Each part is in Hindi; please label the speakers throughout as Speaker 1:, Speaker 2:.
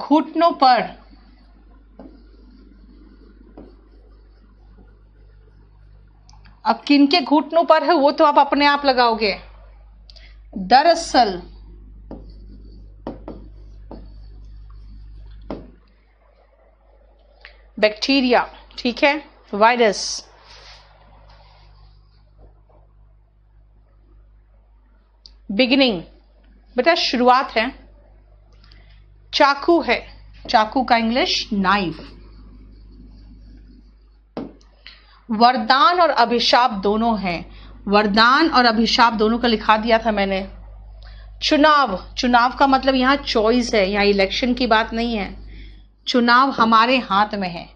Speaker 1: घुटनों पर, अब किनके घुटनों पर है वो तो आप अपने आप लगाओगे। दरअसल बैक्टीरिया, ठीक है, वायरस। बिगिनिंग बेटा शुरुआत है। चाकू है, चाकू का इंग्लिश नाइफ। वरदान और अभिशाप दोनों हैं, वरदान और अभिशाप दोनों का लिखा दिया था मैंने। चुनाव, चुनाव का मतलब यहां चॉइस है, यहां इलेक्शन की बात नहीं है। चुनाव हमारे हाथ में है।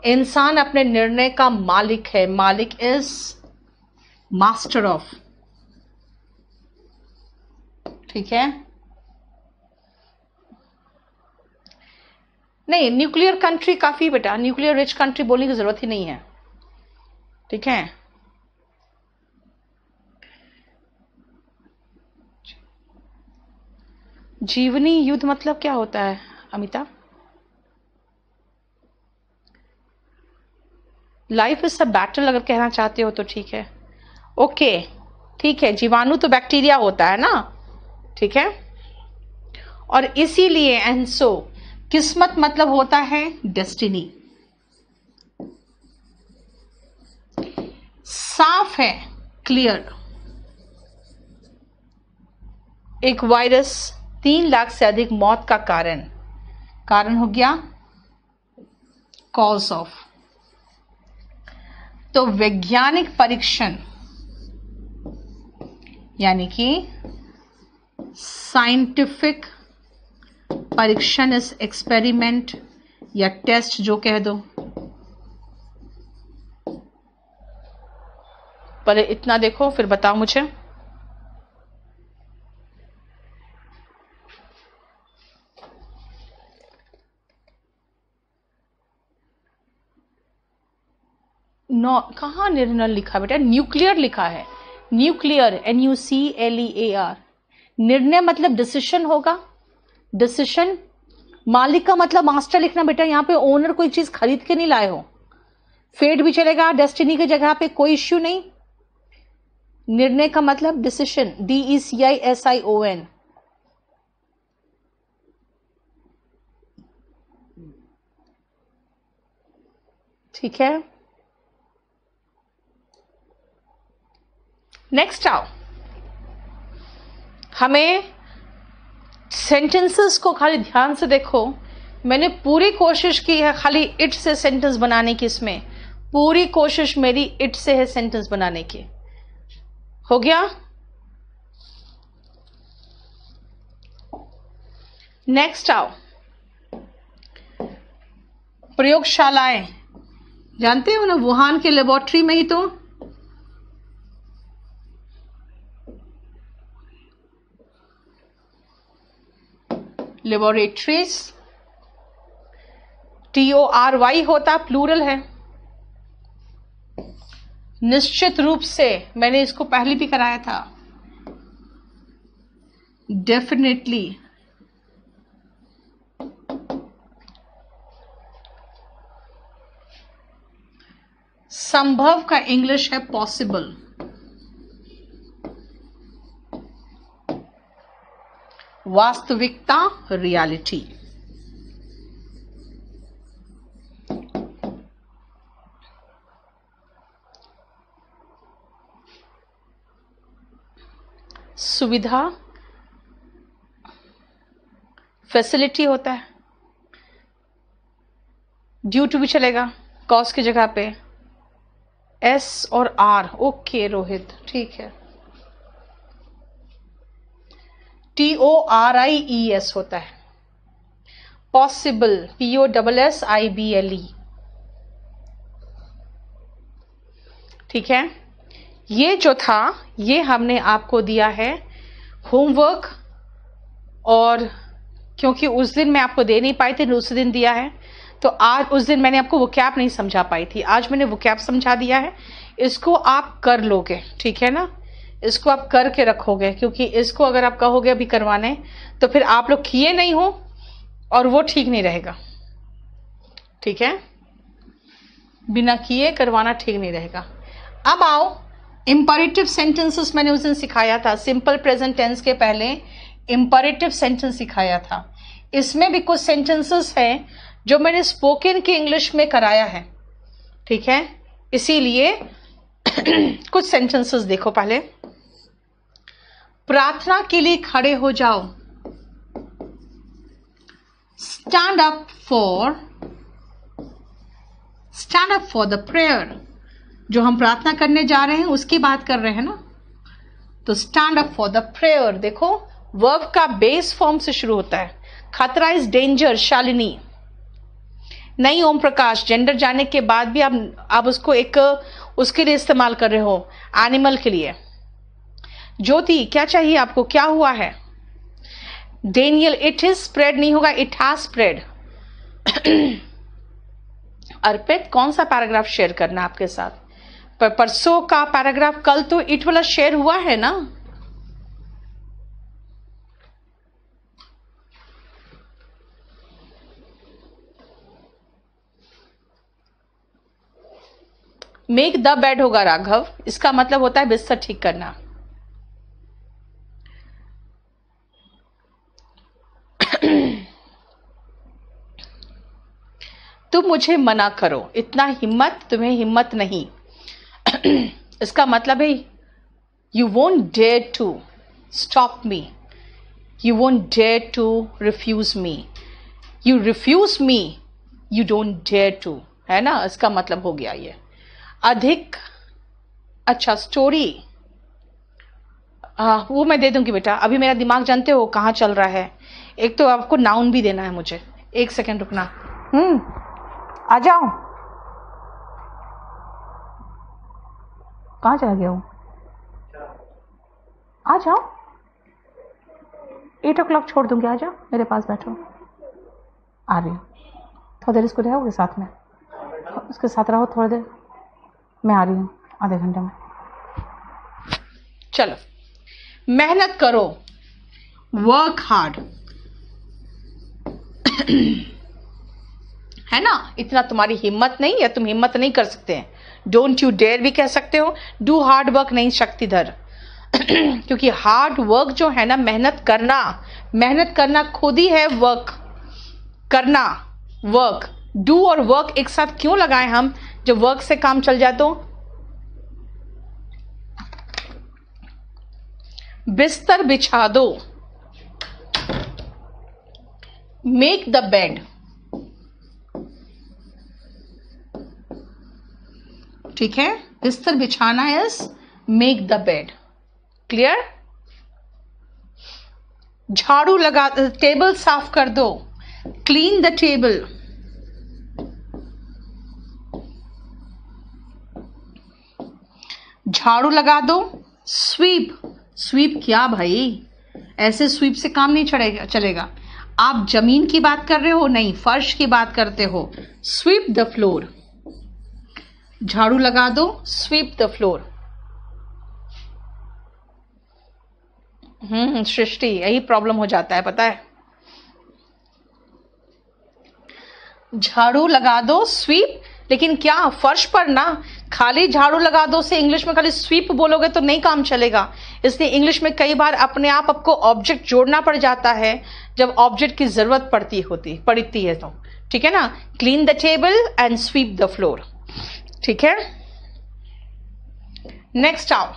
Speaker 1: इंसान अपने निर्णय का मालिक है। मालिक इज मास्टर ऑफ, ठीक है। नहीं, न्यूक्लियर कंट्री काफी बेटा, न्यूक्लियर रिच कंट्री बोलने की जरूरत ही नहीं है, ठीक है। जीवनी युद्ध मतलब क्या होता है Amita? Life is a battle अगर कहना चाहते हो तो ठीक है, ओके ठीक है। जीवाणु तो बैक्टीरिया होता है ना, ठीक है। और इसीलिए एंसो किस्मत मतलब होता है डेस्टिनी। साफ है, क्लियर। एक वायरस 3 लाख से अधिक मौत का कारण, कारण हो गया कॉज ऑफ। तो वैज्ञानिक परीक्षण यानी कि साइंटिफिक परीक्षण इस एक्सपेरिमेंट या टेस्ट जो कह दो। पहले इतना देखो फिर बताओ मुझे। नो, कहाँ निर्णय लिखा बेटा? न्यूक्लियर लिखा है, न्यूक्लियर, NUCLEAR। निर्णय मतलब डिसीजन होगा, डिसीजन। मालिक का मतलब मास्टर लिखना बेटा, यहाँ पे ओनर कोई चीज खरीद के नहीं लाए हो। फेट भी चलेगा डेस्टिनी की जगह पे, कोई इश्यू नहीं। निर्णय का मतलब डिसीजन, DECISION। ठीक है, नेक्स्ट आओ। हमें सेंटेंसेस को खाली ध्यान से देखो। मैंने पूरी कोशिश की है खाली इट से सेंटेंस बनाने की, इसमें पूरी कोशिश मेरी इट से है सेंटेंस बनाने की। हो गया? नेक्स्ट आओ। प्रयोगशालाएं जानते हो ना, वुहान के लेबोरेटरी में ही तो लेबोरेटरीज, TORY होता, प्लूरल है। निश्चित रूप से मैंने इसको पहले भी कराया था। डेफिनेटली संभव का इंग्लिश है पॉसिबल। वास्तविकता, रियलिटी। सुविधा, फैसिलिटी होता है। ड्यू टू भी चलेगा कॉज की जगह पे। S और R, ओके रोहित, ठीक है। TORIES होता है। पॉसिबल, POSSIBLE, ठीक है। ये जो था ये हमने आपको दिया है होमवर्क, और क्योंकि उस दिन मैं आपको दे नहीं पाई थी, दूसरे दिन दिया है, तो आज उस दिन मैंने आपको वोकैब नहीं समझा पाई थी, आज मैंने वोकैब समझा दिया है। इसको आप कर लोगे, ठीक है ना, इसको आप करके रखोगे, क्योंकि इसको अगर आप कहोगे अभी करवाने तो फिर आप लोग किए नहीं हो और वो ठीक नहीं रहेगा, ठीक है, बिना किए करवाना ठीक नहीं रहेगा। अब आओ इंपरेटिव सेंटेंसेस, मैंने उस दिन सिखाया था, सिंपल प्रेजेंट टेंस के पहले इंपरेटिव सेंटेंस सिखाया था। इसमें भी कुछ सेंटेंसेस हैं जो मैंने स्पोकन की इंग्लिश में कराया है, ठीक है, इसीलिए कुछ सेंटेंसेस देखो। पहले प्रार्थना के लिए खड़े हो जाओ, stand up for the prayer. जो हम प्रार्थना करने जा रहे हैं उसकी बात कर रहे हैं ना, तो stand up for the prayer. देखो वर्ब का बेस फॉर्म से शुरू होता है। खतरा इज डेंजर, शालिनी। नहीं ओम प्रकाश, जेंडर जाने के बाद भी आप उसको एक उसके लिए इस्तेमाल कर रहे हो, एनिमल के लिए। ज्योति क्या चाहिए आपको, क्या हुआ है? डेनियल, इट इज स्प्रेड नहीं होगा, इट हैज स्प्रेड। अर्पित कौन सा पैराग्राफ शेयर करना आपके साथ? परसों का पैराग्राफ कल तो इट वाला शेयर हुआ है ना। मेक द बेड होगा राघव, इसका मतलब होता है बिस्तर ठीक करना। तुम मुझे मना करो, इतना हिम्मत, तुम्हें हिम्मत नहीं। इसका मतलब है you won't dare to stop me, you won't dare to refuse me, you refuse me, you don't dare to, है ना, इसका मतलब हो गया ये। अधिक, अच्छा स्टोरी, वो मैं दे दूंगी बेटा, अभी मेरा दिमाग जानते हो कहाँ चल रहा है। एक तो आपको नाउन भी देना है मुझे, एक सेकेंड रुकना। आ जाओ, कहाँ चला गया हूँ? आ जाओ, 8 o'clock छोड़ दूंगी, आ जाओ मेरे पास बैठो। आ रही हूँ, थोड़ी देर इसको रहोगे साथ में, उसके साथ रहो थोड़ी देर, मैं आ रही हूँ आधे घंटे में। चलो मेहनत करो, वर्क हार्ड, है ना, इतना तुम्हारी हिम्मत नहीं है, तुम हिम्मत नहीं कर सकते हैं। डोंट यू डेयर भी कह सकते हो, डू हार्ड वर्क नहीं शक्तिधर। क्योंकि हार्ड वर्क जो है ना, मेहनत करना खुद ही है वर्क करना। वर्क, डू और वर्क एक साथ क्यों लगाए हम, जब वर्क से काम चल जाए तो। बिस्तर बिछा दो, मेक द बेड, ठीक है, बिस्तर बिछाना is make the bed, clear. झाड़ू लगा, टेबल साफ कर दो, क्लीन द टेबल। झाड़ू लगा दो, स्वीप, स्वीप क्या भाई, ऐसे स्वीप से काम नहीं चलेगा। आप जमीन की बात कर रहे हो, नहीं फर्श की बात करते हो। स्वीप द फ्लोर, झाड़ू लगा दो, स्वीप द फ्लोर। सृष्टि, यही प्रॉब्लम हो जाता है पता है। झाड़ू लगा दो, स्वीप, लेकिन क्या फर्श पर ना, खाली झाड़ू लगा दो से इंग्लिश में खाली स्वीप बोलोगे तो नहीं काम चलेगा। इसलिए इंग्लिश में कई बार अपने आप आपको ऑब्जेक्ट जोड़ना पड़ जाता है जब ऑब्जेक्ट की जरूरत पड़ती है तो, ठीक है ना। Clean the table and sweep the floor, ठीक है। नेक्स्ट आओ,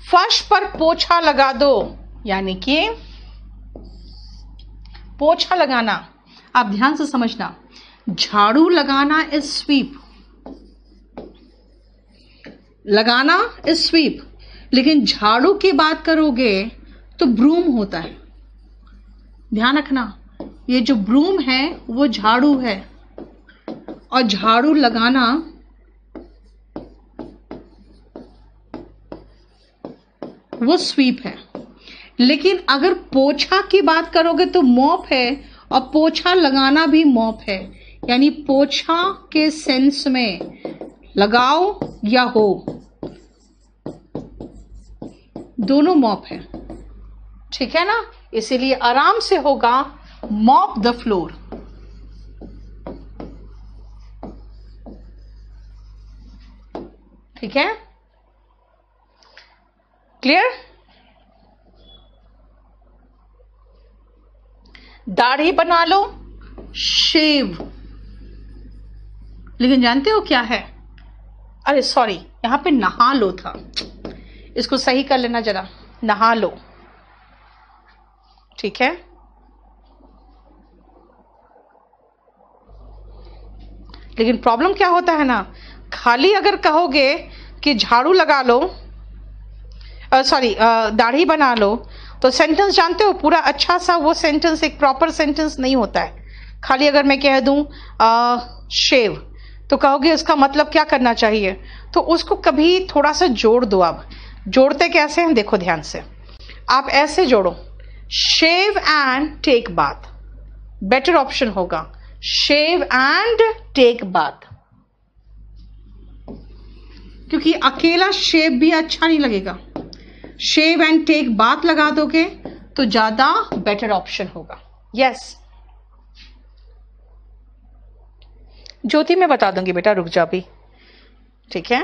Speaker 1: फर्श पर पोछा लगा दो, यानी कि पोछा लगाना। आप ध्यान से समझना, झाड़ू लगाना इज स्वीप, लगाना इज स्वीप, लेकिन झाड़ू की बात करोगे तो ब्रूम होता है। ध्यान रखना, ये जो ब्रूम है वो झाड़ू है और झाड़ू लगाना वो स्वीप है। लेकिन अगर पोछा की बात करोगे तो मॉप है और पोछा लगाना भी मॉप है, यानी पोछा के सेंस में लगाओ या हो, दोनों मॉप है, ठीक है ना। इसीलिए आराम से होगा, मॉप द फ्लोर। ठीक है, क्लियर? दाढ़ी बना लो, शेव। लेकिन जानते हो क्या है? अरे सॉरी, यहां पे नहा लो था, इसको सही कर लेना जरा, नहा लो। ठीक है, लेकिन प्रॉब्लम क्या होता है ना, खाली अगर कहोगे कि झाड़ू लगा लो, सॉरी दाढ़ी बना लो, तो सेंटेंस जानते हो पूरा अच्छा सा वो सेंटेंस एक प्रॉपर सेंटेंस नहीं होता है। खाली अगर मैं कह दूं शेव, तो कहोगे उसका मतलब क्या करना चाहिए, तो उसको कभी थोड़ा सा जोड़ दो। आप जोड़ते कैसे हैं देखो ध्यान से, आप ऐसे जोड़ो, shave and take bath, better option होगा, शेव एंड टेक बाथ, क्योंकि अकेला शेव भी अच्छा नहीं लगेगा। शेव एंड टेक बाथ लगा दोगे तो ज्यादा बेटर ऑप्शन होगा। यस ज्योति मैं बता दूंगी बेटा, रुक जा भी। ठीक है,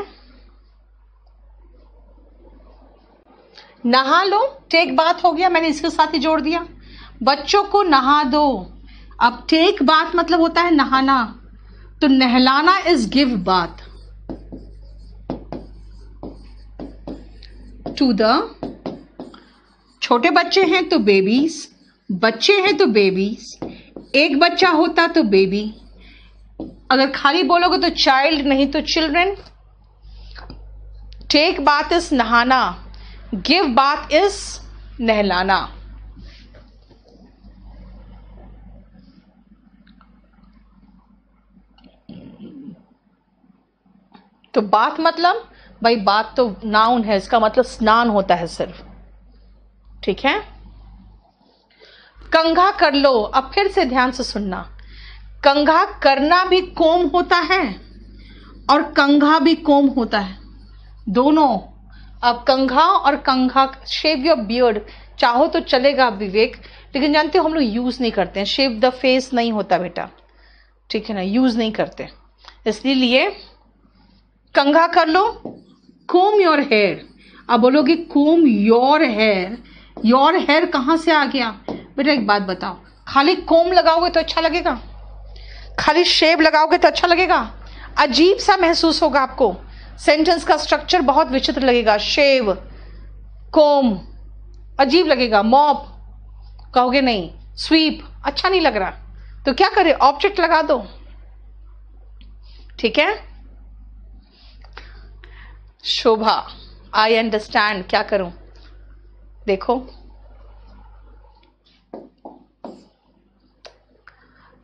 Speaker 1: नहा लो, टेक बाथ हो गया, मैंने इसके साथ ही जोड़ दिया। बच्चों को नहा दो, अब टेक बाथ मतलब होता है नहाना, तो नहलाना is give bath to the, छोटे बच्चे हैं तो बेबीज, बच्चे हैं तो बेबीज, एक बच्चा होता तो बेबी, अगर खाली बोलोगे तो चाइल्ड, नहीं तो चिल्ड्रन। टेक बाथ इज नहाना, गिव बाथ इज नहलाना। तो बाथ मतलब भाई, बात तो नाउन है, इसका मतलब स्नान होता है सिर्फ। ठीक है, कंघा कर लो। अब फिर से ध्यान से सुनना, कंघा करना भी कोम होता है और कंघा भी कोम होता है, दोनों। अब कंघा और कंघा, शेव योर बियर्ड चाहो तो चलेगा विवेक, लेकिन जानते हो हम लोग यूज नहीं करते हैं, शेव द फेस नहीं होता बेटा, ठीक है ना, यूज नहीं करते, इसलिए कंघा कर लो। कोम योर हेयर, अब बोलोगे कोम योर हेयर, योर हेयर कहां से आ गया बेटा? एक बात बताओ, खाली कोम लगाओगे तो अच्छा लगेगा, खाली शेव लगाओगे तो अच्छा लगेगा? अजीब सा महसूस होगा आपको, सेंटेंस का स्ट्रक्चर बहुत विचित्र लगेगा। शेव, कोम अजीब लगेगा, मॉप कहोगे नहीं, स्वीप अच्छा नहीं लग रहा, तो क्या करें, ऑब्जेक्ट लगा दो। ठीक है, शोभा आई अंडरस्टैंड, क्या करूं? देखो,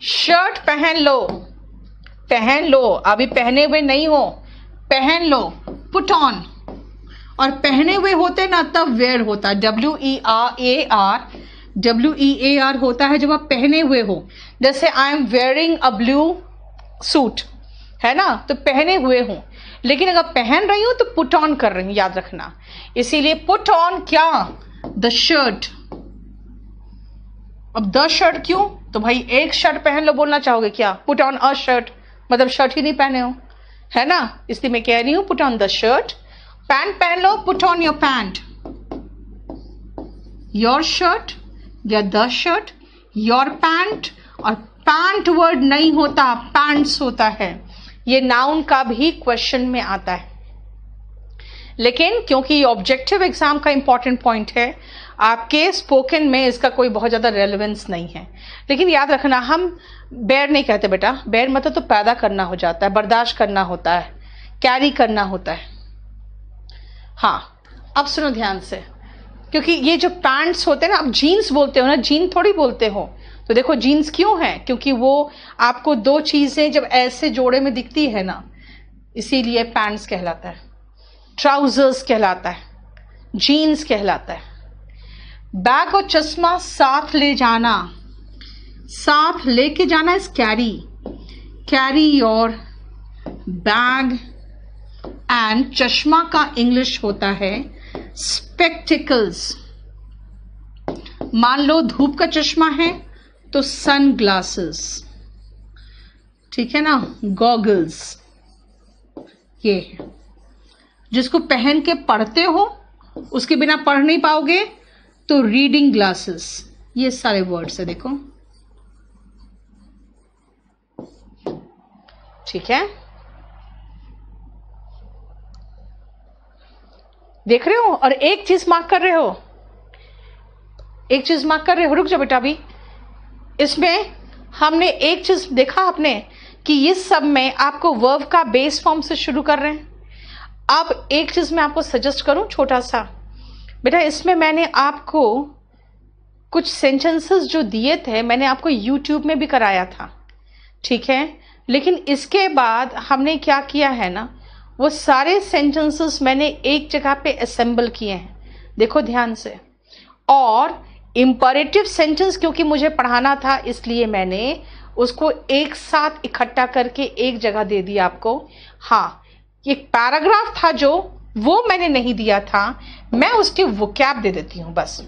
Speaker 1: शर्ट पहन लो, पहन लो, अभी पहने हुए नहीं हो, पहन लो, पुट ऑन। और पहने हुए होते ना तब वेयर होता है, WEAR होता है जब आप पहने हुए हो। जैसे I am wearing a blue suit, है ना, तो पहने हुए हो। लेकिन अगर पहन रही हूं तो पुट ऑन कर रही हूं, याद रखना। इसीलिए पुट ऑन क्या, द शर्ट। अब द शर्ट क्यों, तो भाई एक शर्ट पहन लो बोलना चाहोगे क्या? पुट ऑन अ शर्ट मतलब शर्ट ही नहीं पहने हो, है ना, इसलिए मैं कह रही हूं put on the shirt. Pant पहन लो, put on your pant, your shirt या द शर्ट, योर पैंट। और पैंट वर्ड नहीं होता, पैंट्स होता है, ये नाउन का भी क्वेश्चन में आता है। लेकिन क्योंकि ये ऑब्जेक्टिव एग्जाम का इंपॉर्टेंट पॉइंट है, आपके स्पोकन में इसका कोई बहुत ज्यादा रेलेवेंस नहीं है। लेकिन याद रखना, हम बेयर नहीं कहते बेटा, बेयर मतलब तो पैदा करना हो जाता है, बर्दाश्त करना होता है, कैरी करना होता है। हाँ, अब सुनो ध्यान से, क्योंकि ये जो पैंट्स होते हैं ना, आप जीन्स बोलते हो ना, जीन थोड़ी बोलते हो। तो देखो जीन्स क्यों है, क्योंकि वो आपको दो चीजें जब ऐसे जोड़े में दिखती है ना, इसीलिए पैंट्स कहलाता है, ट्राउजर्स कहलाता है, जीन्स कहलाता है। बैग और चश्मा साथ ले जाना, साथ लेके जाना is carry, carry your bag. And चश्मा का इंग्लिश होता है स्पेक्टिकल्स। मान लो धूप का चश्मा है तो सन ग्लासेस, ठीक है ना, गॉगल्स, ये है जिसको पहन के पढ़ते हो, उसके बिना पढ़ नहीं पाओगे, तो रीडिंग ग्लासेस। ये सारे वर्ड्स है, देखो, ठीक है, देख रहे हो। और एक चीज मार्क कर रहे हो, एक चीज मार्क कर रहे हो, रुक जाओ बेटा। अभी इसमें हमने एक चीज देखा आपने कि इस सब में आपको वर्ब का बेस फॉर्म से शुरू कर रहे हैं। अब एक चीज मैं आपको सजेस्ट करूं छोटा सा, बेटा इसमें मैंने आपको कुछ सेंटेंसेस जो दिए थे मैंने आपको यूट्यूब में भी कराया था, ठीक है, लेकिन इसके बाद हमने क्या किया है ना, वो सारे सेंटेंसेस मैंने एक जगह पे असेंबल किए हैं, देखो ध्यान से। और इंपरेटिव सेंटेंस क्योंकि मुझे पढ़ाना था इसलिए मैंने उसको एक साथ इकट्ठा करके एक जगह दे दिया आपको। हाँ, एक पैराग्राफ था जो वो मैंने नहीं दिया था, मैं उसकी वोकैब दे देती हूं बस।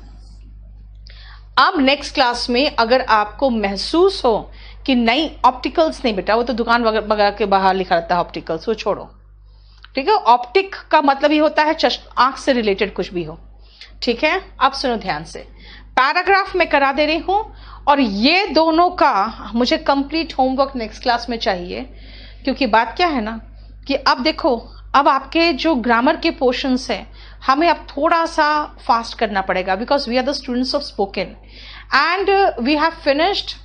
Speaker 1: अब नेक्स्ट क्लास में अगर आपको महसूस हो कि नहीं ऑप्टिकल्स नहीं बेटा, वो तो दुकान वगैरह के बाहर लिखा रहता है ऑप्टिकल्स, वो छोड़ो, ठीक है। ऑप्टिक का मतलब ही होता है आंख से रिलेटेड कुछ भी हो, ठीक है। अब सुनो ध्यान से, पैराग्राफ में करा दे रही हूं और ये दोनों का मुझे कंप्लीट होमवर्क नेक्स्ट क्लास में चाहिए, क्योंकि बात क्या है ना कि अब देखो, अब आपके जो ग्रामर के पोर्शंस हैं हमें अब थोड़ा सा फास्ट करना पड़ेगा, because we are the students of spoken and we have finished.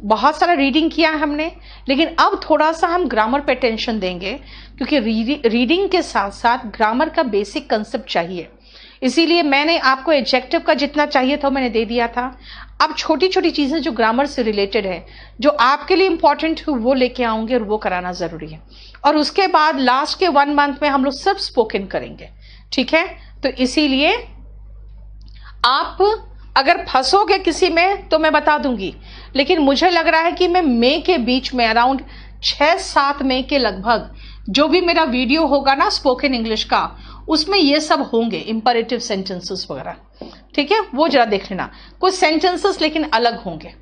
Speaker 1: बहुत सारा रीडिंग किया है हमने, लेकिन अब थोड़ा सा हम ग्रामर पे अटेंशन देंगे, क्योंकि रीडिंग के साथ साथ ग्रामर का बेसिक कंसेप्ट चाहिए। इसीलिए मैंने आपको एडजेक्टिव का जितना चाहिए था मैंने दे दिया था। अब छोटी छोटी चीजें जो ग्रामर से रिलेटेड है, जो आपके लिए इंपॉर्टेंट है, वो लेके आऊंगे और वो कराना जरूरी है। और उसके बाद लास्ट के 1 मंथ में हम लोग सब स्पोकन करेंगे, ठीक है। तो इसीलिए आप अगर फंसोगे किसी में तो मैं बता दूंगी, लेकिन मुझे लग रहा है कि मैं मई के बीच में अराउंड 6-7 मई के लगभग जो भी मेरा वीडियो होगा ना स्पोकन इंग्लिश का, उसमें ये सब होंगे, इंपरेटिव सेंटेंसेस वगैरह, ठीक है। वो जरा देख लेना, कुछ सेंटेंसेस लेकिन अलग होंगे।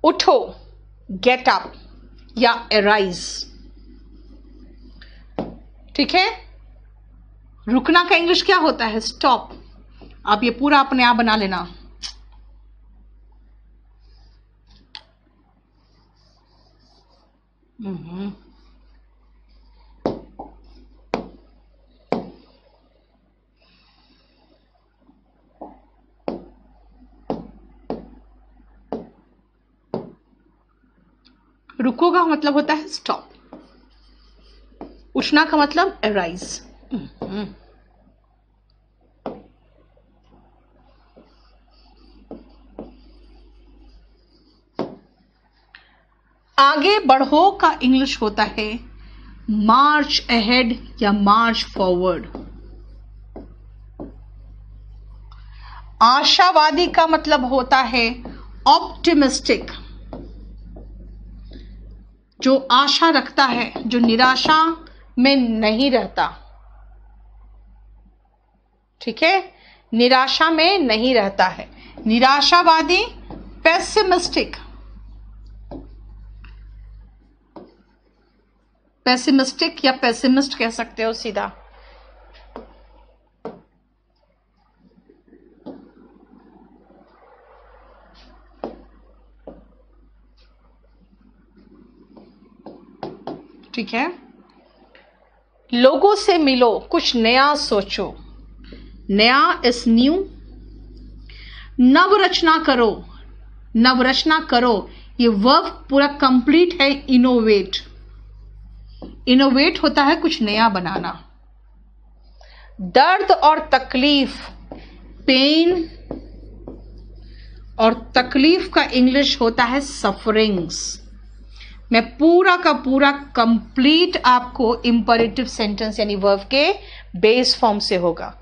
Speaker 1: उठो, गेट अप या अराइज, ठीक है। रुकना का इंग्लिश क्या होता है? स्टॉप। आप ये पूरा अपने आप बना लेना। रुको का मतलब होता है स्टॉप, उठना का मतलब अराइज। आगे बढ़ो का इंग्लिश होता है मार्च अहेड या मार्च फॉरवर्ड। आशावादी का मतलब होता है ऑप्टिमिस्टिक, जो आशा रखता है, जो निराशा में नहीं रहता, ठीक है, निराशा में नहीं रहता है। निराशावादी पेसिमिस्टिक, पेसिमिस्टिक या पेसिमिस्ट कह सकते हो सीधा। ठीक है। लोगों से मिलो, कुछ नया सोचो, नया इज न्यू। नवरचना करो, नवरचना करो, ये वर्ब पूरा कंप्लीट है। इनोवेट, इनोवेट होता है कुछ नया बनाना। दर्द और तकलीफ, पेन और तकलीफ का इंग्लिश होता है सफरिंग्स। मैं पूरा का पूरा कंप्लीट आपको इंपरेटिव सेंटेंस यानी वर्ब के बेस फॉर्म से होगा।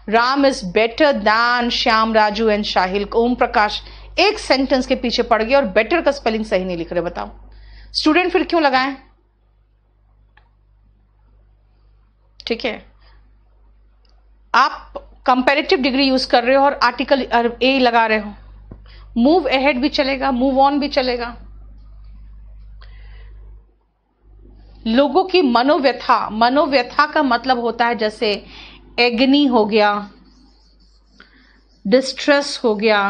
Speaker 1: Ram is better than Shyam, Raju and Shahil. Om Prakash एक सेंटेंस के पीछे पड़ गया और बेटर का स्पेलिंग सही नहीं लिख रहे, बताओ स्टूडेंट फिर क्यों लगाएं? ठीक है, आप कंपैरेटिव डिग्री यूज कर रहे हो और आर्टिकल ए लगा रहे हो, मूव अहेड भी चलेगा, मूव ऑन भी चलेगा। लोगों की मनोव्यथा, मनोव्यथा का मतलब होता है जैसे एग्नी हो गया, डिस्ट्रेस हो गया,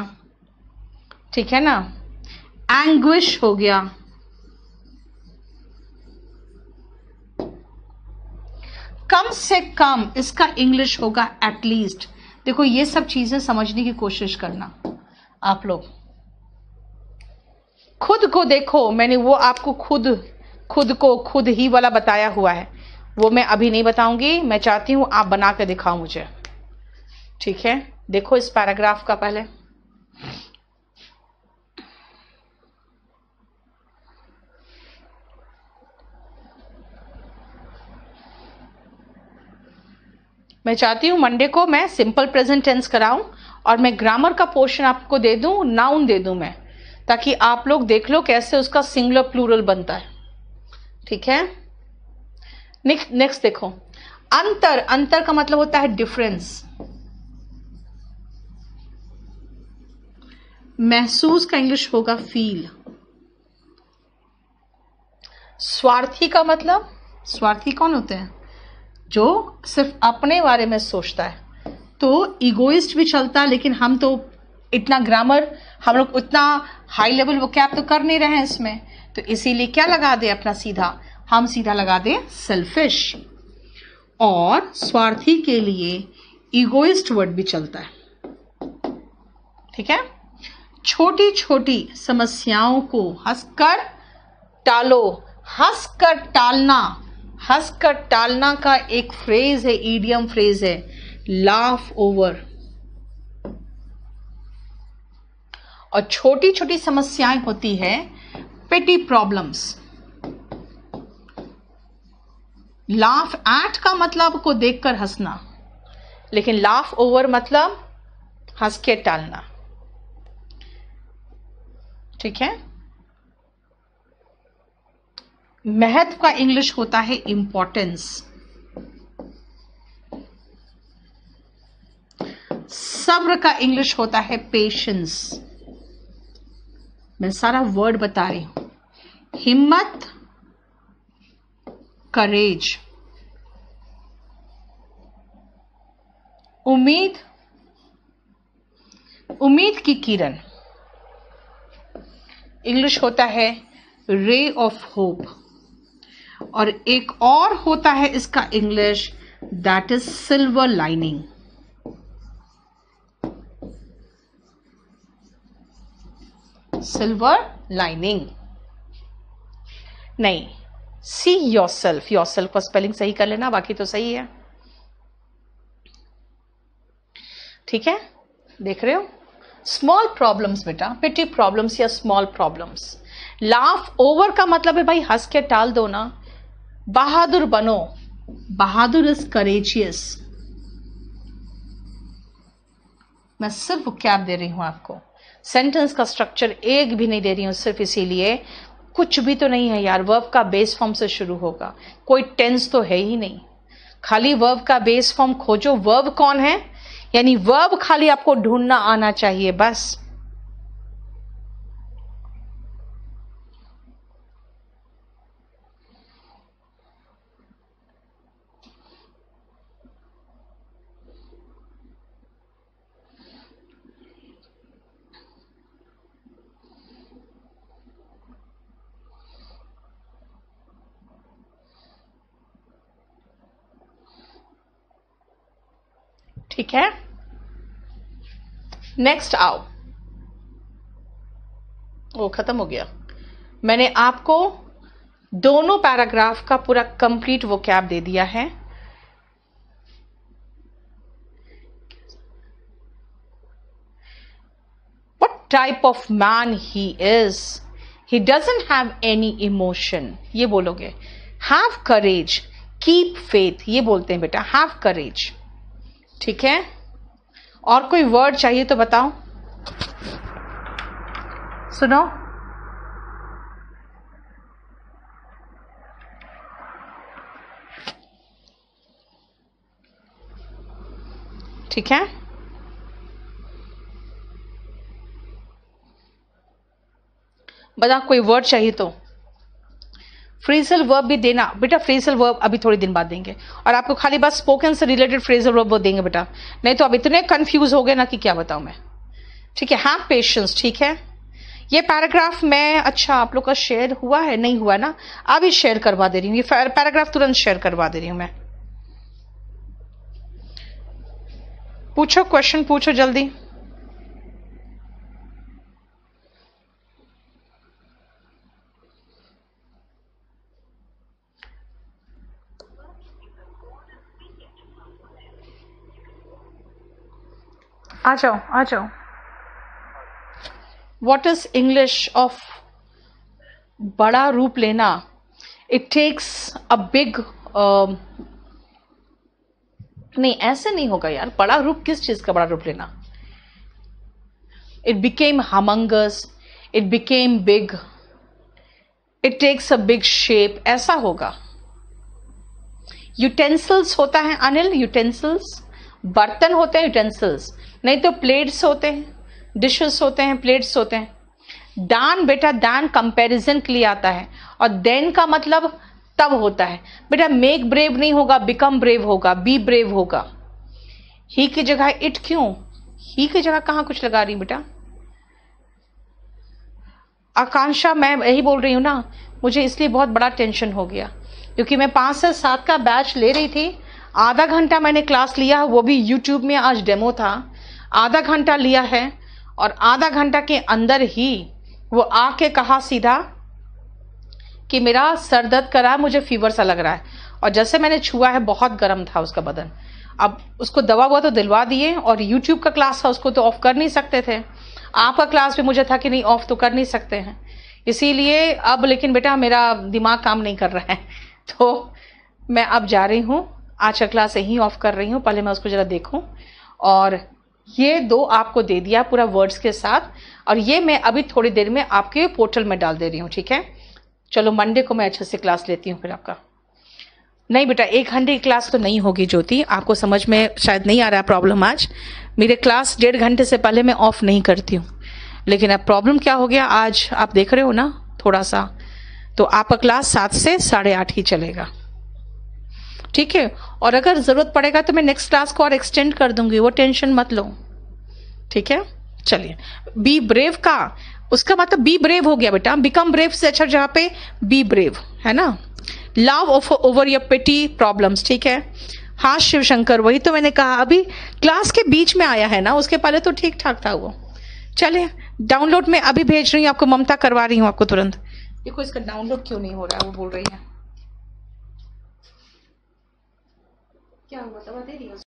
Speaker 1: ठीक है ना, एंग्विश हो गया। कम से कम इसका इंग्लिश होगा एटलीस्ट। देखो ये सब चीजें समझने की कोशिश करना आप लोग। खुद को देखो, मैंने वो आपको खुद को खुद ही वाला बताया हुआ है, वो मैं अभी नहीं बताऊंगी। मैं चाहती हूं आप बना के दिखाओ मुझे, ठीक है। देखो इस पैराग्राफ का पहले, मैं चाहती हूं मंडे को मैं सिंपल प्रेजेंट टेंस कराऊं और मैं ग्रामर का पोर्शन आपको दे दूं, नाउन दे दूं मैं, ताकि आप लोग देख लो कैसे उसका सिंगुलर प्लूरल बनता है, ठीक है। नेक्स्ट देखो, अंतर, अंतर का मतलब होता है डिफरेंस। महसूस का इंग्लिश होगा फील। स्वार्थी का मतलब, स्वार्थी कौन होते हैं? जो सिर्फ अपने बारे में सोचता है। तो इगोइस्ट भी चलता है, लेकिन हम तो इतना ग्रामर, हम लोग उतना हाई लेवल वो क्या तो कर नहीं रहे हैं इसमें, तो इसीलिए क्या लगा दे अपना सीधा, हम सीधा लगा दे सेल्फिश। और स्वार्थी के लिए इगोइस्ट वर्ड भी चलता है, ठीक है। छोटी छोटी समस्याओं को हंसकर टालो। हंसकर टालना, हंसकर टालना का एक फ्रेज है, ईडियम फ्रेज है, लाफ ओवर। और छोटी छोटी समस्याएं होती है पेटी प्रॉब्लम्स। लाफ एट का मतलब को देखकर हंसना, लेकिन लाफ ओवर मतलब हंस के टालना, ठीक है। महत्व का इंग्लिश होता है इंपॉर्टेंस। सब्र का इंग्लिश होता है पेशेंस। मैं सारा वर्ड बता रही हूं। हिम्मत, करेज। उम्मीद, उम्मीद की किरण, इंग्लिश होता है रे ऑफ होप। और एक और होता है इसका English, that is silver lining. Silver lining नहीं, सी योरसेल्फ, योरसेल्फ का स्पेलिंग सही कर लेना, बाकी तो सही है, ठीक है। देख रहे हो, स्मॉल प्रॉब्लम्स बेटा, पिटी प्रॉब्लम्स या स्मॉल प्रॉब्लम्स। लाफ ओवर का मतलब है भाई हंस के टाल दो ना। बहादुर बनो, बहादुर इज करेजियस। मैं सिर्फ वोकैब दे रही हूं आपको, सेंटेंस का स्ट्रक्चर एक भी नहीं दे रही हूं, सिर्फ इसीलिए कुछ भी तो नहीं है यार। वर्ब का बेस फॉर्म से शुरू होगा, कोई टेंस तो है ही नहीं, खाली वर्ब का बेस फॉर्म खोजो। वर्ब कौन है, यानी वर्ब खाली आपको ढूंढना आना चाहिए बस। ठीक है, नेक्स्ट आओ। वो खत्म हो गया। मैंने आपको दोनों पैराग्राफ का पूरा कंप्लीट वोकैब दे दिया है। What type of man he is? He doesn't have any emotion, ये बोलोगे। Have courage, keep faith, ये बोलते हैं बेटा, have courage, ठीक है। और कोई वर्ड चाहिए तो बताओ, सुनो। ठीक है, बता कोई वर्ड चाहिए तो। फ्रेजल वर्ब भी देना बेटा, फ्रेजल वर्ब अभी थोड़ी दिन बाद देंगे, और आपको खाली बस स्पोकन से रिलेटेड फ्रेजल वर्ब देंगे बेटा, नहीं तो अब इतने कंफ्यूज हो गए ना कि क्या बताऊं मैं। ठीक है, हैव पेशेंस। ठीक है, ये पैराग्राफ मैं, अच्छा आप लोग का शेयर हुआ है, नहीं हुआ ना, अभी शेयर करवा दे रही हूँ, ये पैराग्राफ तुरंत शेयर करवा दे रही हूँ मैं। पूछो क्वेश्चन, पूछो जल्दी। आ जाओ आ जाओ। व्हाट इज इंग्लिश ऑफ बड़ा रूप लेना? इट टेक्स अ बिग, नहीं ऐसे नहीं होगा यार, बड़ा रूप किस चीज का बड़ा रूप लेना? It became humongous, it became big, it takes a big shape, ऐसा होगा। यूटेंसिल्स होता है अनिल, यूटेंसिल्स बर्तन होते हैं, यूटेंसिल्स नहीं तो प्लेट्स होते हैं, डिशेस होते हैं, प्लेट्स होते हैं। दान बेटा, दान कंपैरिजन के लिए आता है, और देन का मतलब तब होता है बेटा। मेक ब्रेव नहीं होगा, बिकम ब्रेव होगा, बी ब्रेव होगा। ही की जगह इट क्यों? ही की जगह कहां कुछ लगा रही बेटा? आकांक्षा, मैं यही बोल रही हूं ना, मुझे इसलिए बहुत बड़ा टेंशन हो गया, क्योंकि मैं 5 से 7 का बैच ले रही थी। आधा घंटा मैंने क्लास लिया, वो भी यूट्यूब में, आज डेमो था। आधा घंटा लिया है, और आधा घंटा के अंदर ही वो आके कहा सीधा कि मेरा सर दर्द कर रहा है, मुझे फीवर सा लग रहा है, और जैसे मैंने छुआ है बहुत गर्म था उसका बदन। अब उसको दवा हुआ तो दिलवा दिए, और यूट्यूब का क्लास था, उसको तो ऑफ कर नहीं सकते थे। आपका क्लास भी मुझे था कि नहीं ऑफ तो कर नहीं सकते हैं, इसीलिए अब, लेकिन बेटा मेरा दिमाग काम नहीं कर रहा है, तो मैं अब जा रही हूँ, आज का क्लास यहीं ऑफ कर रही हूँ। पहले मैं उसको जरा देखूं, और ये 2 आपको दे दिया पूरा वर्ड्स के साथ, और ये मैं अभी थोड़ी देर में आपके पोर्टल में डाल दे रही हूँ। ठीक है, चलो मंडे को मैं अच्छे से क्लास लेती हूँ फिर आपका। नहीं बेटा 1 घंटे की क्लास तो नहीं होगी ज्योति, आपको समझ में शायद नहीं आ रहा है प्रॉब्लम। आज मेरे क्लास 1.5 घंटे से पहले मैं ऑफ नहीं करती हूँ, लेकिन अब प्रॉब्लम क्या हो गया, आज आप देख रहे हो ना थोड़ा सा, तो आपका क्लास 7 से 8:30 ही चलेगा। ठीक है, और अगर जरूरत पड़ेगा तो मैं नेक्स्ट क्लास को और एक्सटेंड कर दूंगी, वो टेंशन मत लो। ठीक है, चलिए। बी ब्रेव का उसका मतलब बी ब्रेव हो गया बेटा, बिकम ब्रेव से अच्छा जहां पे बी ब्रेव है ना। लव ओवर योर पेटी प्रॉब्लम्स। ठीक है, हाँ शिव शंकर, वही तो मैंने कहा, अभी क्लास के बीच में आया है ना, उसके पहले तो ठीक ठाक था वो। चलिए, डाउनलोड में अभी भेज रही हूँ आपको, ममता करवा रही हूँ आपको तुरंत। देखो इसका डाउनलोड क्यों नहीं हो रहा है, वो बोल रही है क्या हुआ, दवा दे रही है।